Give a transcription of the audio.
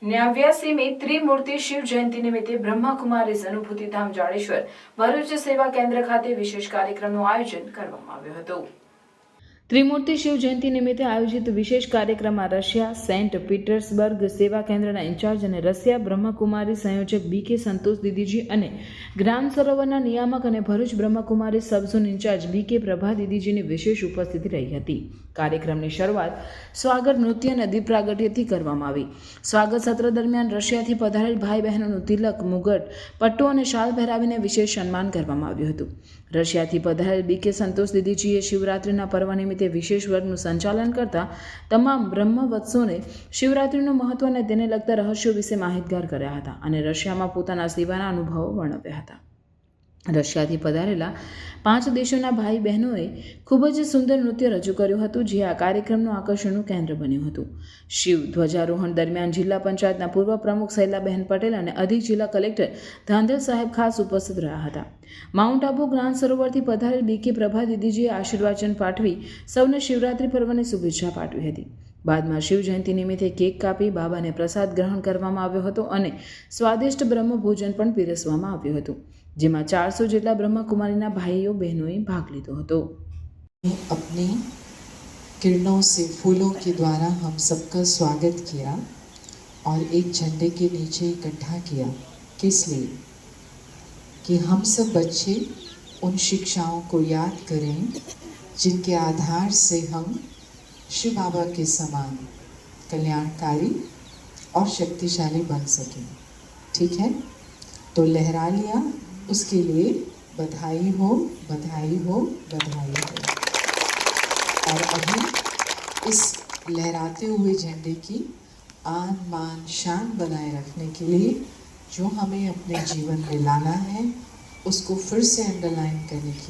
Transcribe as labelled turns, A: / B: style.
A: નેવ્યાસીમી ત્રિમૂર્તિ શિવ જયંતિ નિમિત્તે બ્રહ્માકુમારીઝ અનુભૂતિ ધામ જાડેશ્વર ભરૂચ સેવા કેન્દ્ર ખાતે વિશેષ કાર્યક્રમનું આયોજન કરવામાં આવ્યું હતું। ત્રિમૂર્તિ શિવ જયંતિ નિમિત્તે આયોજિત વિશેષ કાર્યક્રમમાં રશિયા સેન્ટ પીટર્સબર્ગ સેવા કેન્દ્રના ઇન્ચાર્જ અને રશિયા બ્રહ્મકુમારી સંયોજક BK સંતોષ દીદીજી અને ગ્રામ સરોવરના નિયામક અને ભરૂચ બ્રહ્મકુમારી સબઝોન ઇન્ચાર્જ BK પ્રભા દીદીજીની વિશેષ ઉપસ્થિતિ રહી હતી। કાર્યક્રમની શરૂઆત સ્વાગત નૃત્ય અને દીપ પ્રાગટ્યથી કરવામાં આવી। સ્વાગત સત્ર દરમિયાન રશિયાથી પધારેલ ભાઈ બહેનોનું તિલક, મુગટ, પટ્ટો અને શાલ પહેરાવીને વિશેષ સન્માન કરવામાં આવ્યું હતું। રશિયાથી પધારેલ BK સંતોષ દીદીજીએ શિવરાત્રિના પર્વ નિમિત્તે વિશેષ વર્ગનું સંચાલન કરતા તમામ બ્રહ્મવત્સોને શિવરાત્રિનું મહત્વ અને તેને લગતા રહસ્યો વિશે માહિતગાર કર્યા હતા અને રશિયામાં પોતાના સેવાના અનુભવો વર્ણવ્યા હતા। રશિયાથી પધારેલા 5 દેશોના ભાઈ બહેનોએ ખૂબ જ સુંદર નૃત્ય રજૂ કર્યું હતું, જે આ કાર્યક્રમનું આકર્ષણનું કેન્દ્ર બન્યું હતું। શિવ ધ્વજારોહણ દરમિયાન જિલ્લા પંચાયતના પૂર્વ પ્રમુખ શૈલાબહેન પટેલ અને અધિક જિલ્લા કલેક્ટર ધાંધલ સાહેબ ખાસ ઉપસ્થિત રહ્યા હતા। માઉન્ટ આબુ જ્ઞાન સરોવરથી પધારેલ BK પ્રભા દીદીજીએ આશીર્વચન પાઠવી સૌને શિવરાત્રિ પર્વની શુભેચ્છા પાઠવી હતી। બાદમાં શિવ જયંતિ નિમિત્તે કેક કાપી બાબાને પ્રસાદ ગ્રહણ કરવામાં આવ્યો હતો અને સ્વાદિષ્ટ બ્રહ્મ ભોજન પણ પીરસવામાં આવ્યું હતું, જેમાં 400 જેટલા બ્રહ્મકુમારીના ભાઈઓ બહેનોએ ભાગ લીધો હતો।
B: अपनी किरणों से फूलों के द्वारा हम सबका स्वागत किया और एक झंडे के नीचे इकट्ठा किया। किस लिए? कि हम सब बच्चे उन शिक्षाओं को याद करें जिनके आधार से हम शिव बाबा के समान कल्याणकारी और शक्तिशाली बन सकें। ठीक है, तो लहरा लिया, उसके लिए बधाई हो, बधाई हो, बधाई हो। और अभी इस लहराते हुए झंडे की आन मान शान बनाए रखने के लिए जो हमें अपने जीवन में लाना है, उसको फिर से अंडरलाइन करने की